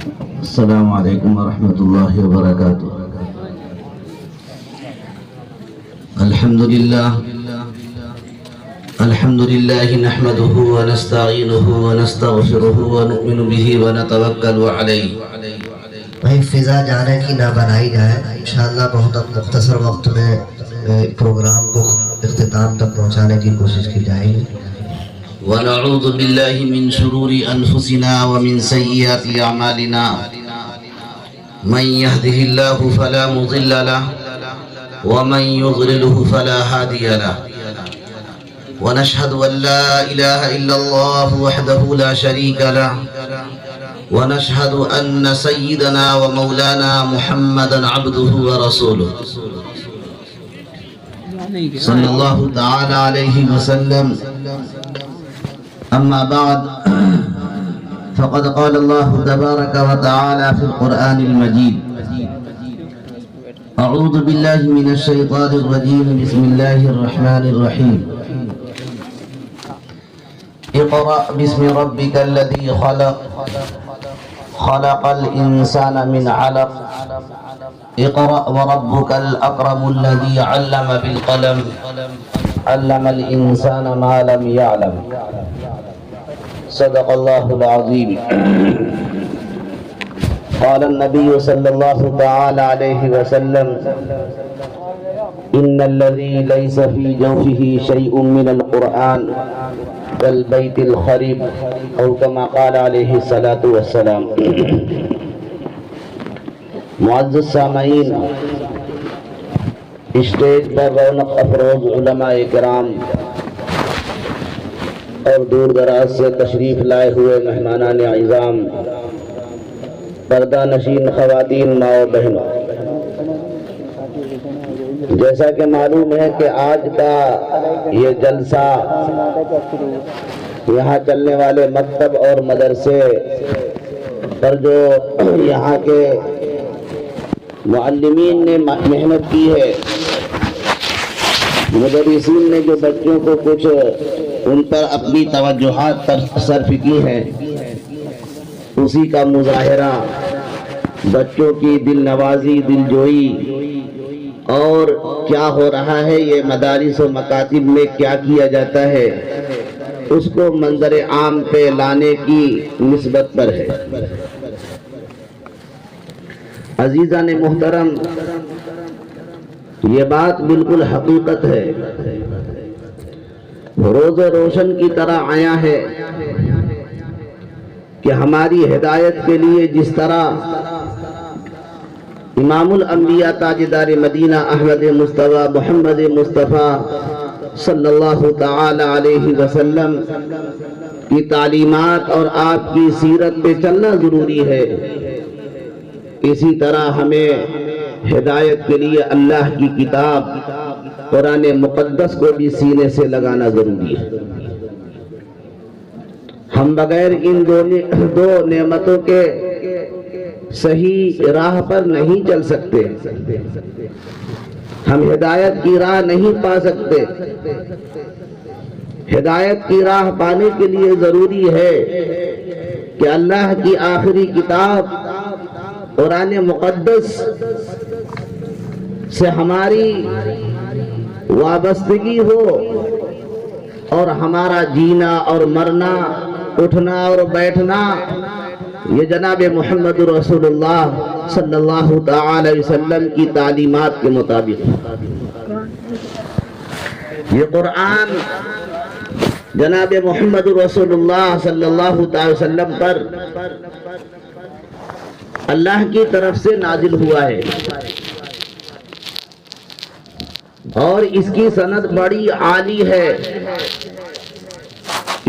السلام علیکم ورحمۃ اللہ وبرکاتہ۔ الحمد للہ نحمده ونستعینه ونستغفره ونؤمن به ونتوکل علیہ۔ بھائی فضا جانے کی نہ بنائی جائے، انشاءاللہ بہت مختصر وقت میں پروگرام کو اختتام تک پہنچانے کی کوشش کی جائے گی۔ ونعوذ باللہ من شرور انفسنا ومن سیئات اعمالنا، من يهده الله فلا مضل له ومن يضلله فلا هادي له، ونشهد ان لا اله الا الله وحده لا شريك له، ونشهد ان سيدنا ومولانا محمدا عبده ورسوله صلى الله تعالى عليه وسلم۔ اما بعد، فقد قال الله تبارك وتعالى في القرآن المجيد: أعوذ بالله من الشيطان الرجيم، بسم الله الرحمن الرحيم، اقرأ باسم ربك الذي خلق، خلق الإنسان من علق، اقرأ وربك الأكرم الذي علم بالقلم، علم الإنسان ما لم يعلم، صدق اللہ العظیم۔ قال النبی صلی اللہ تعالی علیہ وسلم: ان الذي ليس في جوفه شيء من القرآن كالبيت الخرب، او كما قال علیہ الصلاة والسلام۔ معزز سامعین، اسٹیج پر رونق افروز علماء کرام اور دور دراز سے تشریف لائے ہوئے مہمانان اعظام، پردہ نشین خواتین، ماں و بہنوں، جیسا کہ معلوم ہے کہ آج کا یہ جلسہ یہاں چلنے والے مکتب اور مدرسے پر جو یہاں کے معلمین نے محنت کی ہے، مدرسین نے جو بچوں کو کچھ ان پر اپنی توجہات صرف کی ہیں، اسی کا مظاہرہ بچوں کی دل نوازی، دل جوئی اور کیا ہو رہا ہے، یہ مدارس و مکاتب میں کیا کیا جاتا ہے، اس کو منظر عام پہ لانے کی نسبت پر ہے۔ عزیزان محترم، یہ بات بالکل حقیقت ہے، روز روشن کی طرح آیا ہے کہ ہماری ہدایت کے لیے جس طرح امام الانبیاء تاجدار مدینہ احمد مصطفیٰ محمد مصطفیٰ صلی اللہ تعالی علیہ وسلم کی تعلیمات اور آپ کی سیرت پہ چلنا ضروری ہے، اسی طرح ہمیں ہدایت کے لیے اللہ کی کتاب قرآن مقدس کو بھی سینے سے لگانا ضروری ہے۔ ہم بغیر ان دو نعمتوں کے صحیح راہ پر نہیں چل سکتے، ہم ہدایت کی راہ نہیں پا سکتے۔ ہدایت کی راہ پانے کے لیے ضروری ہے کہ اللہ کی آخری کتاب قرآن مقدس سے ہماری وابستگی ہو اور ہمارا جینا اور مرنا، اٹھنا اور بیٹھنا یہ جناب محمد رسول اللہ صلی اللہ تعالی وسلم کی تعلیمات کے مطابق۔ یہ قرآن جناب محمد رسول اللہ صلی اللہ تعالی وسلم پر اللہ کی طرف سے نازل ہوا ہے، اور اس کی سند بڑی عالی ہے،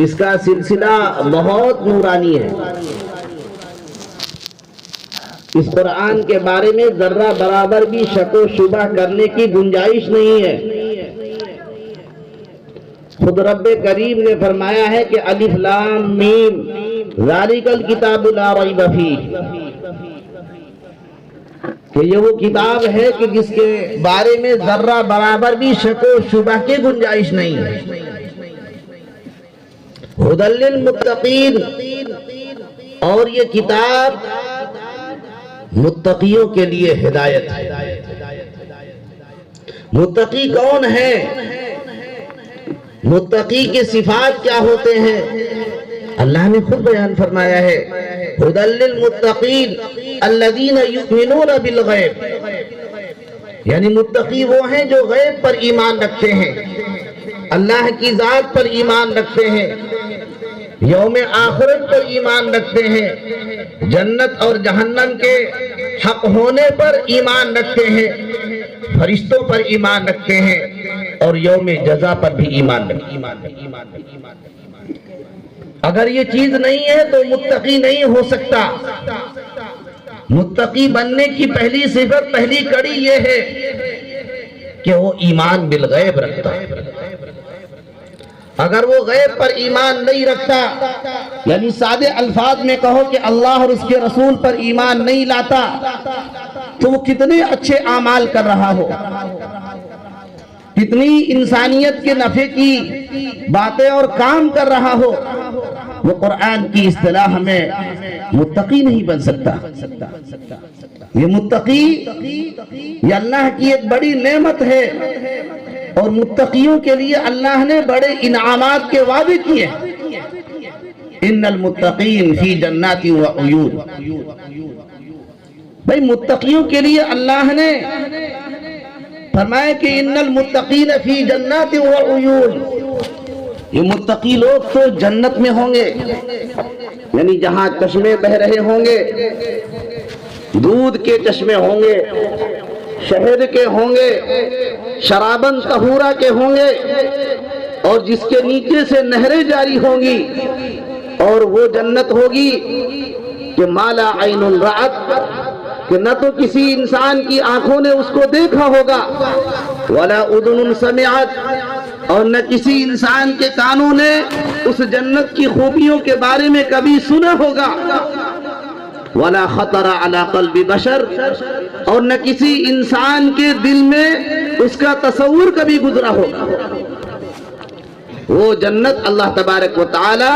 اس کا سلسلہ بہت نورانی ہے۔ اس قرآن کے بارے میں ذرہ برابر بھی شک و شبہ کرنے کی گنجائش نہیں ہے۔ خود رب کریم نے فرمایا ہے کہ الف لام میم ذالک الکتاب لا ریب فیہ، کہ یہ وہ کتاب ہے کہ جس کے بارے میں ذرہ برابر بھی شک و شبہ کی گنجائش نہیں ہے۔ ہدی للمتقین، اور یہ کتاب متقیوں کے لیے ہدایت ہے۔ متقی کون ہے؟ متقی کے صفات کیا ہوتے ہیں؟ اللہ نے خود بیان فرمایا ہے، ھدی للمتقین الذین یؤمنون بالغیب، یعنی متقی وہ ہیں جو غیب پر ایمان رکھتے ہیں، اللہ کی ذات پر ایمان رکھتے ہیں، یوم آخرت پر ایمان رکھتے ہیں، جنت اور جہنم کے حق ہونے پر ایمان رکھتے ہیں، فرشتوں پر ایمان رکھتے ہیں، اور یوم جزا پر بھی ایمان رکھتے ہیں۔ اگر یہ چیز نہیں ہے تو متقی نہیں ہو سکتا۔ متقی بننے کی پہلی صفت، پہلی کڑی یہ ہے کہ وہ ایمان بالغیب رکھتا ہے۔ اگر وہ غیب پر ایمان نہیں رکھتا، یعنی سادے الفاظ میں کہو کہ اللہ اور اس کے رسول پر ایمان نہیں لاتا، تو وہ کتنے اچھے اعمال کر رہا ہو، کتنی انسانیت کے نفع کی باتیں اور کام کر رہا ہو، وہ قرآن کی اصطلاح میں متقی نہیں بن سکتا۔ یہ متقی یہ اللہ کی ایک بڑی نعمت ہے، اور متقیوں کے لیے اللہ نے بڑے انعامات کے وعدے کیے۔ ان المتقین فی جنات و عیون، بھئی متقیوں کے لیے اللہ نے فرمایا کہ ان المتقین فی جنات و عیون، یہ متقی لوگ تو جنت میں ہوں گے، یعنی جہاں چشمے بہ رہے ہوں گے، دودھ کے چشمے ہوں گے، شہد کے ہوں گے، شرابن طہورا کے ہوں گے، اور جس کے نیچے سے نہریں جاری ہوں گی، اور وہ جنت ہوگی کہ مالا عین رأت، کہ نہ تو کسی انسان کی آنکھوں نے اس کو دیکھا ہوگا، ولا اذن سمعت، اور نہ کسی انسان کے کانوں نے اس جنت کی خوبیوں کے بارے میں کبھی سنا ہوگا، ولا خطر علی قلب بشر، اور نہ کسی انسان کے دل میں اس کا تصور کبھی گزرا ہوگا۔ وہ جنت اللہ تبارک و تعالی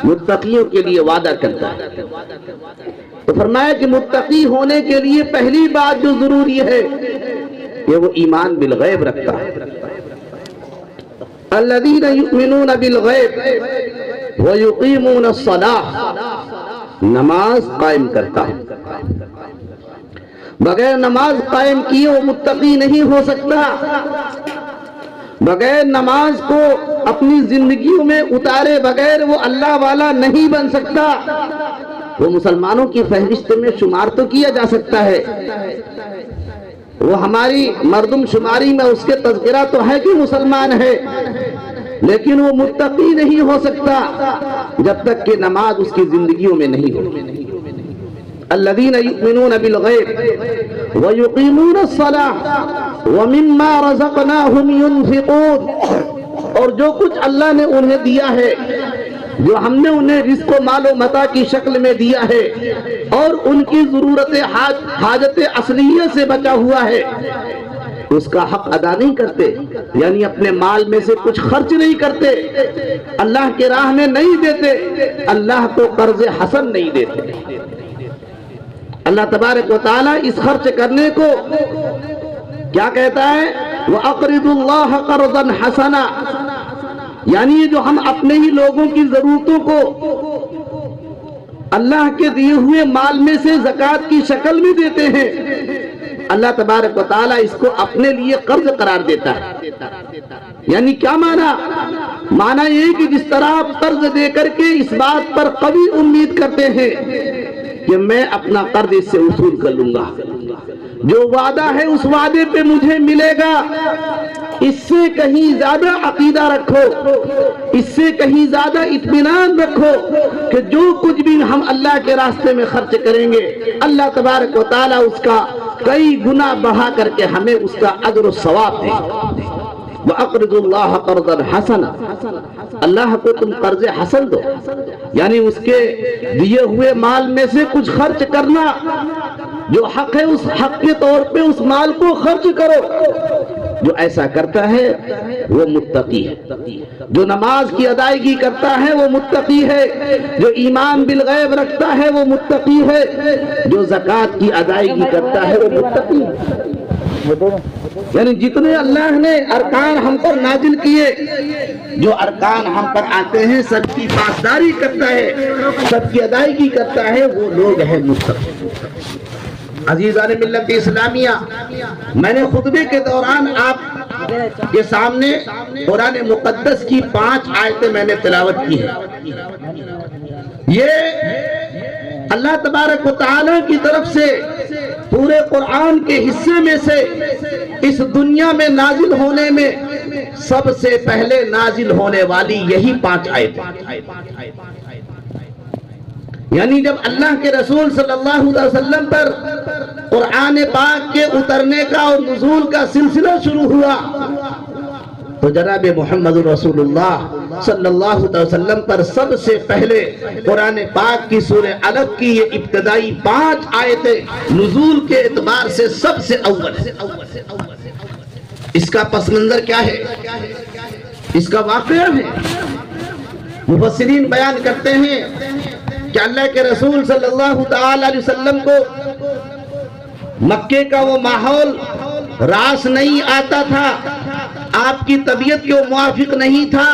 متقیوں کے لیے وعدہ کرتا ہے۔ تو فرمایا کہ متقی ہونے کے لیے پہلی بات جو ضروری ہے کہ وہ ایمان بالغیب رکھتا ہے۔ الذین یؤمنون بالغیب ویقیمون الصلاۃ، نماز قائم کرتا ہے۔ بغیر نماز قائم کیے وہ متقی نہیں ہو سکتا۔ بغیر نماز کو اپنی زندگیوں میں اتارے بغیر وہ اللہ والا نہیں بن سکتا۔ وہ مسلمانوں کی فہرست میں شمار تو کیا جا سکتا ہے، وہ ہماری مردم شماری میں اس کے تذکرہ تو ہے کہ مسلمان ہے، لیکن وہ متقی نہیں ہو سکتا جب تک کہ نماز اس کی زندگیوں میں نہیں ہو۔ الذین یؤمنون بالغیب ویقیمون الصلاۃ ومما رزقناہم ینفقون، اور جو کچھ اللہ نے انہیں دیا ہے، جو ہم نے انہیں رزق و مال و متاع کی شکل میں دیا ہے، اور ان کی ضرورت حاجت اصلیہ سے بچا ہوا ہے، اس کا حق ادا نہیں کرتے، یعنی اپنے مال میں سے کچھ خرچ نہیں کرتے، اللہ کے راہ میں نہیں دیتے، اللہ کو قرض حسن نہیں دیتے۔ اللہ تبارک و تعالیٰ اس خرچ کرنے کو کیا کہتا ہے؟ وَأَقْرِضُوا اللَّهَ قَرْضًا حَسَنًا، یعنی یہ جو ہم اپنے ہی لوگوں کی ضرورتوں کو اللہ کے دیے ہوئے مال میں سے زکوٰۃ کی شکل میں دیتے ہیں، اللہ تبارک و تعالیٰ اس کو اپنے لیے قرض قرار دیتا ہے۔ یعنی کیا معنی یہ کہ جس طرح آپ قرض دے کر کے اس بات پر قوی امید کرتے ہیں کہ میں اپنا قرض اس سے وصول کر لوں گا، جو وعدہ ہے اس وعدے پہ مجھے ملے گا، اس سے کہیں زیادہ عقیدہ رکھو، اس سے کہیں زیادہ اطمینان رکھو کہ جو کچھ بھی ہم اللہ کے راستے میں خرچ کریں گے، اللہ تبارک و تعالیٰ اس کا کئی گنا بڑھا کر کے ہمیں اس کا اجر و ثواب دے۔ وَأَقْرِضُوا اللَّهَ قَرْضًا حَسَنًا، اللہ کو تم قرض حسن دو، یعنی اس کے دیے ہوئے مال میں سے کچھ خرچ کرنا، جو حق ہے اس حق کے طور پہ اس مال کو خرچ کرو۔ جو ایسا کرتا ہے وہ متقی ہے، جو نماز کی ادائیگی کرتا ہے وہ متقی ہے، جو ایمان بالغیب رکھتا ہے وہ متقی ہے، جو زکوٰۃ کی ادائیگی کرتا ہے وہ متقی ہے۔ یعنی جتنے اللہ نے ارکان ہم پر نازل کیے، جو ارکان ہم پر آتے ہیں سب کی پاسداری کرتا ہے، سب کی ادائیگی کرتا ہے، وہ لوگ ہیں متقی۔ عزیزان ملت اسلامیہ، میں نے خطبے کے دوران آپ کے سامنے قرآن مقدس کی 5 آیتیں میں نے تلاوت کی ہیں۔ یہ اللہ تبارک و تعالیٰ کی طرف سے پورے قرآن کے حصے میں سے اس دنیا میں نازل ہونے میں سب سے پہلے نازل ہونے والی یہی 5 آیتیں، یعنی جب اللہ کے رسول صلی اللہ علیہ وسلم پر قرآن پاک کے اترنے کا اور نزول کا سلسلہ شروع ہوا تو جناب محمد رسول اللہ صلی اللہ علیہ وسلم پر سب سے پہلے قرآن پاک کی سورہ علق کی یہ ابتدائی 5 آیتیں نزول کے اعتبار سے سب سے اول ہے۔ اس کا پس منظر کیا ہے؟ اس کا واقعہ ہے، مفسرین بیان کرتے ہیں کہ اللہ کے رسول صلی اللہ تعالی علیہ وسلم کو مکے کا وہ ماحول راس نہیں آتا تھا، آپ کی طبیعت کے موافق نہیں تھا،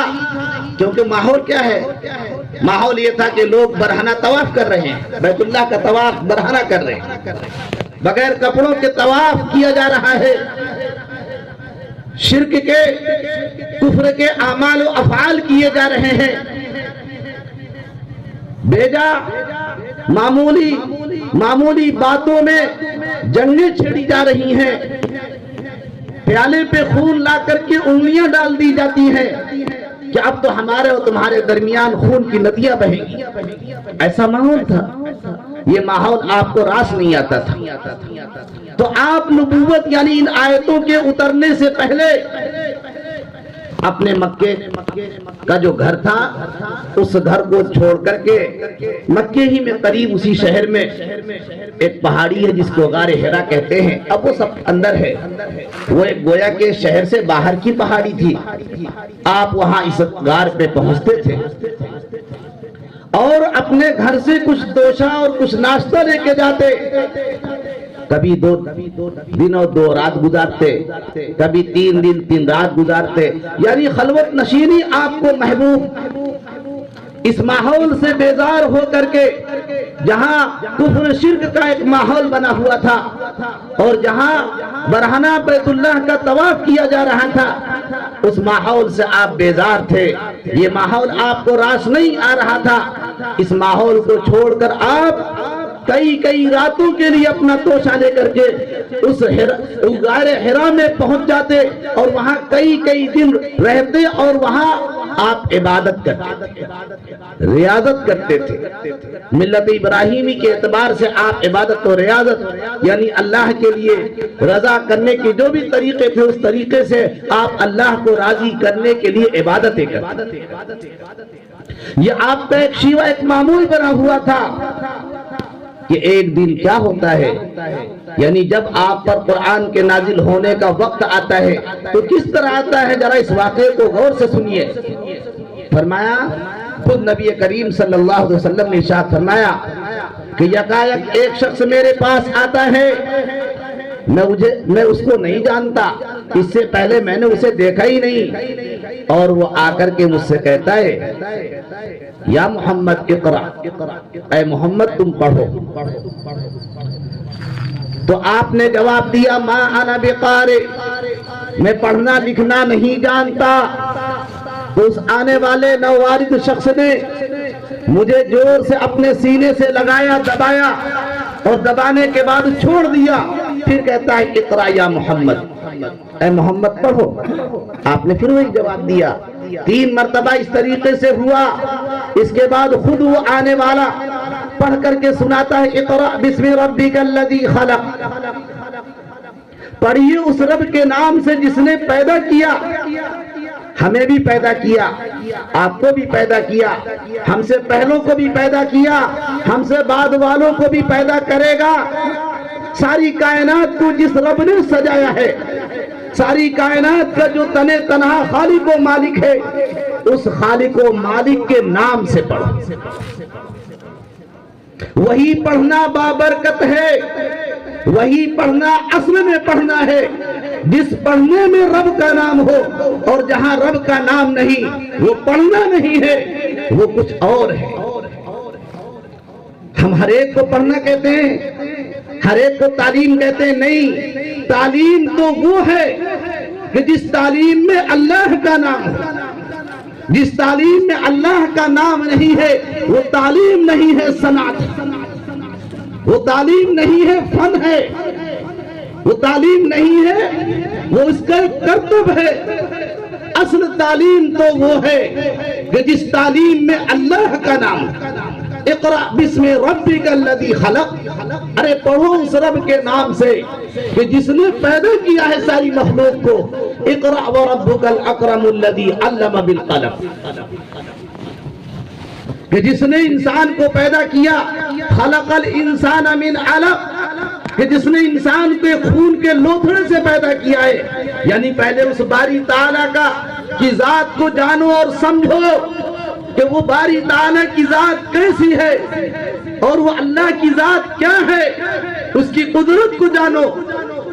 کیونکہ ماحول کیا ہے؟ ماحول یہ تھا کہ لوگ برہنہ طواف کر رہے ہیں، بیت اللہ کا طواف برہنہ کر رہے ہیں، بغیر کپڑوں کے طواف کیا جا رہا ہے، شرک کے کفر کے اعمال و افعال کیے جا رہے ہیں، بیجا معمولی باتوں میں جنگیں چھیڑی جا رہی ہیں، پیالے پہ خون لا کر کے انگلیاں ڈال دی جاتی ہیں کہ اب تو ہمارے اور تمہارے درمیان خون کی ندیاں بہیں گی۔ ایسا ماحول تھا، یہ ماحول آپ کو راس نہیں آتا تھا، تو آپ نبوت یعنی ان آیتوں کے اترنے سے پہلے اپنے مکے کا جو گھر تھا اس گھر کو چھوڑ کر کے مکے ہی میں قریب اسی شہر میں ایک پہاڑی ہے جس کو غار حرا کہتے ہیں، اب وہ سب اندر ہے، وہ ایک گویا کے شہر سے باہر کی پہاڑی تھی، آپ وہاں اس غار پہ پہنچتے تھے اور اپنے گھر سے کچھ دوشا اور کچھ ناشتہ لے کے جاتے، کبھی 2 دن اور 2 رات گزارتے، کبھی 3 دن 3 رات گزارتے، یعنی خلوت نشینی آپ کو محبوب، اس ماحول سے بیزار ہو کر کے جہاں کفر شرک کا ایک ماحول بنا ہوا تھا اور جہاں برہنہ بیت اللہ کا طواف کیا جا رہا تھا، اس ماحول سے آپ بیزار تھے، یہ ماحول آپ کو راس نہیں آ رہا تھا، اس ماحول کو چھوڑ کر آپ کئی راتوں کے لیے اپنا توشہ لے کر کے اس غار حرا میں پہنچ جاتے اور وہاں کئی دن رہتے اور وہاں آپ عبادت کرتے، ریاضت کرتے تھے۔ ملت ابراہیمی کے اعتبار سے آپ عبادت و ریاضت یعنی اللہ کے لیے رضا کرنے کے جو بھی طریقے تھے اس طریقے سے آپ اللہ کو راضی کرنے کے لیے عبادتیں کرتے۔ یہ آپ کا ایک شیوہ ایک معمول بنا ہوا تھا کہ ایک دن کیا ہوتا ہے، یعنی جب آپ پر قرآن کے نازل ہونے کا وقت آتا ہے تو کس طرح آتا ہے، ذرا اس واقعے کو غور سے سنیے۔ فرمایا خود نبی کریم صلی اللہ علیہ وسلم نے ارشاد فرمایا کہ یکایک ایک شخص میرے پاس آتا ہے، میں اس کو نہیں جانتا، اس سے پہلے میں نے اسے دیکھا ہی نہیں، اور وہ آ کر کے مجھ سے کہتا ہے یا محمد اقرا، اے محمد تم پڑھو، تو آپ نے جواب دیا ما انا بقارئ، میں پڑھنا لکھنا نہیں جانتا۔ تو اس آنے والے نووارد شخص نے مجھے زور سے اپنے سینے سے لگایا، دبایا اور دبانے کے بعد چھوڑ دیا، پھر کہتا ہے اقرا یا محمد، اے محمد پڑھو۔ آپ نے پھر وہی جواب دیا، 3 مرتبہ اس طریقے سے ہوا، اس کے بعد خود وہ آنے والا پڑھ کر کے سناتا ہے اقرا بسم ربک الذی خلق، پڑھیے اس رب کے نام سے جس نے پیدا کیا، ہمیں بھی پیدا کیا، آپ کو بھی پیدا کیا، ہم سے پہلوں کو بھی پیدا کیا، ہم سے بعد والوں کو بھی پیدا کرے گا، ساری کائنات کو جس رب نے سجایا ہے ساری کائنات کا جو تنے تنہا خالق و مالک ہے، اس خالق و مالک کے نام سے پڑھو۔ وہی پڑھنا بابرکت ہے، وہی پڑھنا اصل میں پڑھنا ہے جس پڑھنے میں رب کا نام ہو، اور جہاں رب کا نام نہیں وہ پڑھنا نہیں ہے، وہ کچھ اور ہے۔ ہم ہر ایک کو پڑھنا کہتے ہیں، ہر ایک کو تعلیم کہتے ہیں، نہیں، تعلیم تو وہ ہے کہ جس تعلیم میں اللہ کا نام ہو۔ جس تعلیم میں اللہ کا نام نہیں ہے وہ تعلیم نہیں ہے، صنعت، وہ تعلیم نہیں ہے، فن ہے، وہ تعلیم نہیں ہے، وہ اس کا کرتب ہے۔ اصل تعلیم تو وہ ہے کہ جس تعلیم میں اللہ کا نام ہو۔ اقرأ بسم ربک الذی خلق، ارے پڑھو اس رب کے نام سے کہ جس نے پیدا کیا ہے ساری مخلوق کو۔ اقرأ وربک الاکرم الذی علم بالقلم، کہ جس نے انسان کو پیدا کیا، خلق الانسان من علق، کہ جس نے انسان کے خون کے لوتھڑے سے پیدا کیا ہے، یعنی پہلے اس باری تعالیٰ کا کی ذات کو جانو اور سمجھو کہ وہ باری تعالیٰ کی ذات کیسی ہے اور وہ اللہ کی ذات کیا ہے۔ اس کی قدرت کو جانو،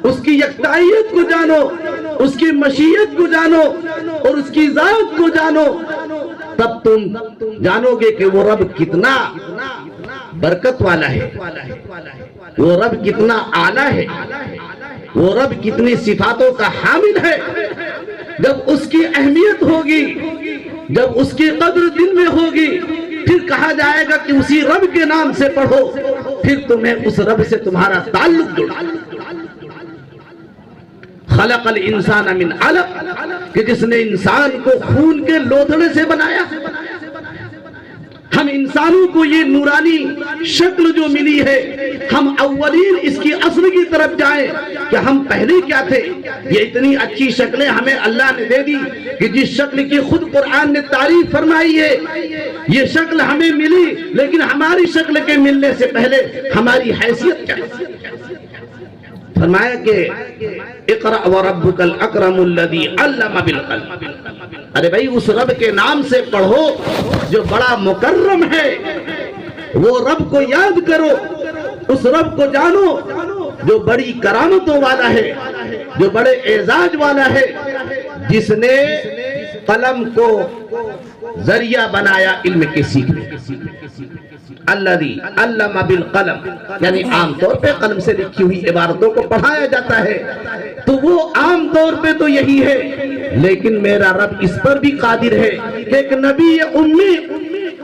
اس کی یکتائیت کو جانو، اس کی مشیت کو جانو اور اس کی ذات کو جانو، تب تم جانو گے کہ وہ رب کتنا برکت والا ہے، وہ رب کتنا اعلیٰ ہے، وہ رب کتنی صفاتوں کا حامل ہے۔ جب اس کی اہمیت ہوگی، جب اس کی قدر دل میں ہوگی، پھر کہا جائے گا کہ اسی رب کے نام سے پڑھو، پھر تمہیں اس رب سے تمہارا تعلق جڑا۔ خلق الانسان من علق، کہ جس نے انسان کو خون کے لوتھڑے سے بنایا۔ ہم انسانوں کو یہ نورانی شکل جو ملی ہے، ہم اولین اس کی اصل کی طرف جائیں کہ ہم پہلے کیا تھے۔ یہ اتنی اچھی شکلیں ہمیں اللہ نے دے دی کہ جس شکل کی خود قرآن نے تعریف فرمائی ہے، یہ شکل ہمیں ملی، لیکن ہماری شکل کے ملنے سے پہلے ہماری حیثیت کیا ہے؟ فرمایا کہ اقرأ وربک الاکرم الذی علم بالقلم، ارے بھائی اس رب کے نام سے پڑھو جو بڑا مکرم ہے، وہ رب کو یاد کرو، اس رب کو جانو جو بڑی کرامتوں والا ہے، جو بڑے اعزاز والا ہے، جس نے قلم کو ذریعہ بنایا علم کے سیکھنے۔ الذی علم بالقلم، یعنی عام طور پہ قلم سے لکھی ہوئی عبارتوں کو پڑھایا جاتا ہے، تو وہ عام طور پہ تو یہی ہے، لیکن میرا رب اس پر بھی قادر ہے کہ ایک نبی امی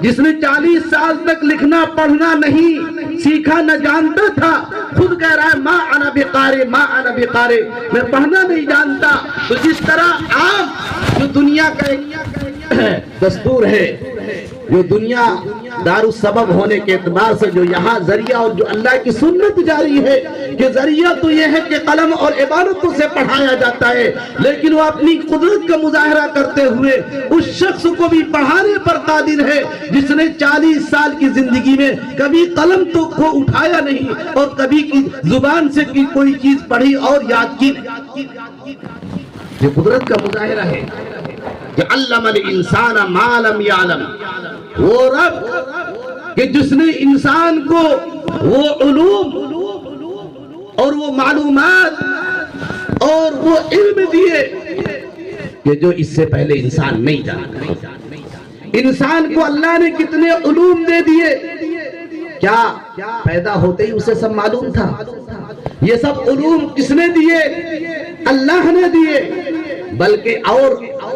جس نے 40 سال تک لکھنا پڑھنا نہیں سیکھا، نہ جانتا تھا، خود کہہ رہا ہے ما انا بقارئ، ما انا بقارئ، میں پڑھنا نہیں جانتا، تو جس طرح عام جو دنیا کا ایک دستور ہے، جو دنیا دارالسبب ہونے کے اعتبار سے جو یہاں ذریعہ اور جو اللہ کی سنت جاری ہے کہ ذریعہ تو یہ ہے کہ قلم اور عبارتوں سے پڑھایا جاتا ہے، لیکن وہ اپنی قدرت کا مظاہرہ کرتے ہوئے اس شخص کو بھی پڑھانے پر قادر ہے جس نے 40 سال کی زندگی میں کبھی قلم تو کو اٹھایا نہیں اور کبھی کی زبان سے کوئی چیز پڑھی اور یاد کی نہیں۔ یہ قدرت کا مظاہرہ ہے کہ علم الانسان ما لم یعلم، وہ رب کہ جس نے انسان کو وہ علوم اور وہ معلومات اور وہ علم دیے کہ جو اس سے پہلے انسان نہیں جانتا۔ انسان کو اللہ نے کتنے علوم دے دیے، کیا پیدا ہوتے ہی اسے سب معلوم تھا؟ یہ سب علوم کس نے دیے؟ اللہ نے دیے۔ بلکہ اور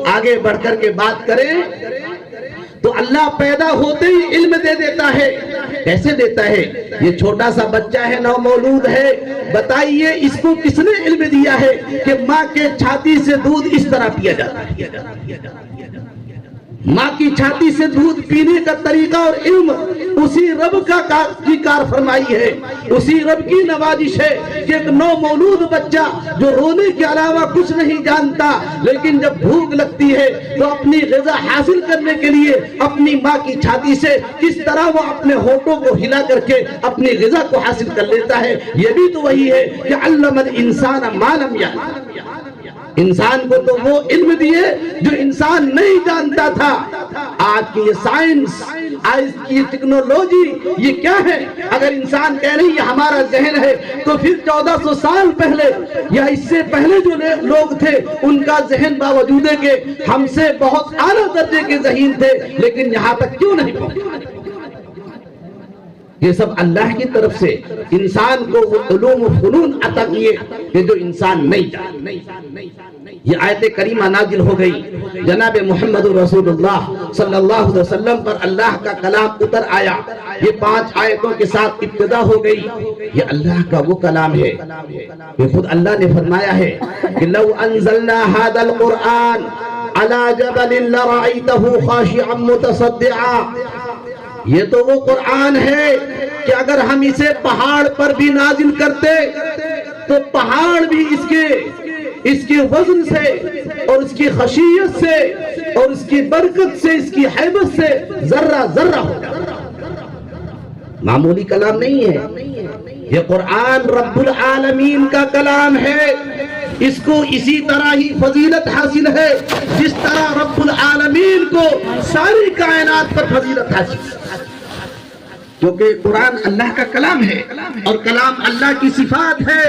آگے بڑھ کر کے بات کریں تو اللہ پیدا ہوتے ہی علم دے دیتا ہے۔ کیسے دیتا ہے؟ یہ چھوٹا سا بچہ ہے، نومولود ہے، بتائیے اس کو کس نے علم دیا ہے کہ ماں کے چھاتی سے دودھ اس طرح پیا جاتا ہے؟ ماں کی چھاتی سے دودھ پینے کا طریقہ اور علم اسی رب کی کار فرمائی ہے، اسی رب کی نوازش ہے کہ ایک نومولود بچہ جو رونے کے علاوہ کچھ نہیں جانتا، لیکن جب بھوک لگتی ہے تو اپنی غذا حاصل کرنے کے لیے اپنی ماں کی چھاتی سے کس طرح وہ اپنے ہونٹوں کو ہلا کر کے اپنی غذا کو حاصل کر لیتا ہے، یہ بھی تو وہی ہے کہ علم الانسان ما لم یعلم۔ انسان کو تو وہ علم دیے جو انسان نہیں جانتا تھا. آج کی یہ سائنس، آج کی یہ ٹیکنالوجی، یہ کیا ہے؟ اگر انسان کہہ رہی یہ ہمارا ذہن ہے تو پھر 1400 سال پہلے یا اس سے پہلے جو لوگ تھے ان کا ذہن باوجود ہے کہ ہم سے بہت اعلیٰ درجے کے ذہین تھے لیکن یہاں تک کیوں نہیں پہنچے؟ یہ سب اللہ کی طرف سے انسان کو وہ علوم و فنون عطا کیے کہ جو انسان نہیں جانتا. یہ آیت کریمہ نازل ہو گئی، جناب محمد رسول اللہ صلی اللہ علیہ وسلم پر اللہ کا کلام اتر آیا. یہ 5 آیتوں کے ساتھ ابتدا ہو گئی. یہ اللہ کا وہ کلام ہے کہ خود اللہ نے فرمایا ہے کہ لو انزلنا هذا القرآن على جبل لرأيته خاشعا متصدعا. یہ تو وہ قرآن ہے کہ اگر ہم اسے پہاڑ پر بھی نازل کرتے تو پہاڑ بھی اس کے وزن سے اور اس کی خشیت سے اور اس کی برکت سے، اس کی حیبت سے ذرہ ذرہ ہو جاتا. معمولی کلام نہیں ہے یہ قرآن، رب العالمین کا کلام ہے. اس کو اسی طرح ہی فضیلت حاصل ہے جس طرح رب العالمین کو ساری کائنات پر فضیلت حاصل ہے، کیونکہ قرآن اللہ کا کلام ہے اور کلام اللہ کی صفات ہے.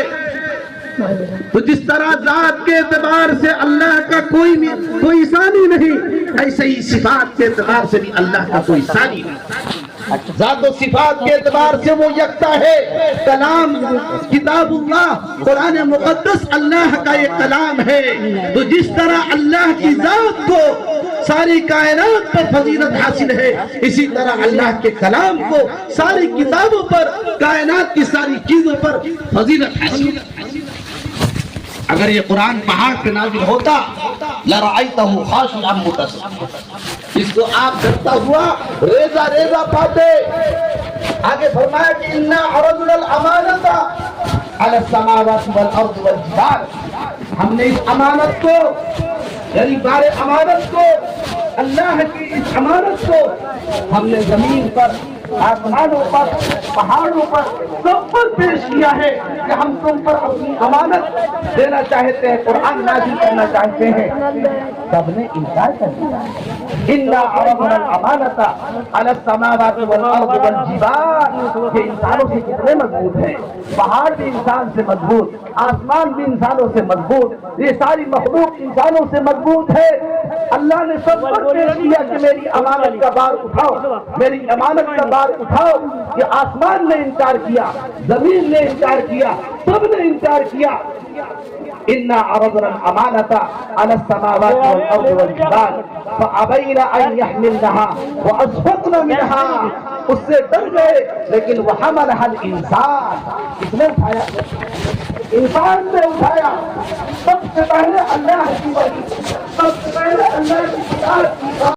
تو جس طرح ذات کے اعتبار سے اللہ کا کوئی ثانی نہیں، ایسے ہی صفات کے اعتبار سے بھی اللہ کا کوئی ثانی نہیں. ذات و صفات کے اعتبار سے وہ یکتا ہے. کلام کتاب اللہ، قرآن مقدس اللہ کا یہ کلام ہے. تو جس طرح اللہ کی ذات کو ساری کائنات پر فضیلت حاصل ہے، اسی طرح اللہ کے کلام کو ساری کتابوں پر، کائنات کی ساری چیزوں پر فضیلت حاصل ہے. اگر یہ قرآن پہاڑ پہ نازل ہوتا لَرَأَيْتَهُ خَاشِعًا مُتَصَدِّعًا، اس کو آپ ڈرتا ہوا ریزہ ریزہ پاتے. آگے فرمایا کہ اِنَّا عَرَضْنَا الْأَمَانَةَ عَلَى السَّمَاوَاتِ وَالْأَرْضِ وَالْجِبَالِ. ہم نے اس امانت کو، یعنی بار امانت کو، اللہ کی اس امانت کو ہم نے زمین پر، آسمانوں پر، پہاڑوں پر، سب پر پیش کیا ہے کہ ہم تم پر اپنی امانت دینا چاہتے ہیں، قرآن نازل کرنا چاہتے ہیں. سب نے انکار کر دیا. اِنَّا عَرَضْنَا الْأَمَانَةَ عَلَى السَّمَاوَاتِ وَالْأَرْضِ وَالْجِبَالِ. یہ انسانوں سے کتنے مضبوط ہیں، پہاڑ بھی انسان سے مضبوط، آسمان بھی انسانوں سے مضبوط، یہ ساری مخلوق انسانوں سے مضبوط ہے. اللہ نے سب پر پیش کیا کہ میری امانت کا بار اٹھاؤ، میری امانت کا بار اٹھاؤ. یہ آسمان نے انکار کیا، زمین نے انکار کیا، سب نے انکار کیا. اِنَّا عَرَضْنَا الْأَمَانَةَ عَلَى السَّمَاوَاتِ وَالْأَرْضِ وَالْجِبَالِ فَأَبَيْنَ أَن يَحْمِلْنَهَا وَأَشْفَقْنَ مِنْهَا. اس سے ڈر گئے لیکن وَحَمَلَهَا الْإِنسَانُ. اس نے اٹھایا، انسان نے اٹھایا. سب سے پہلے اللہ کی وحی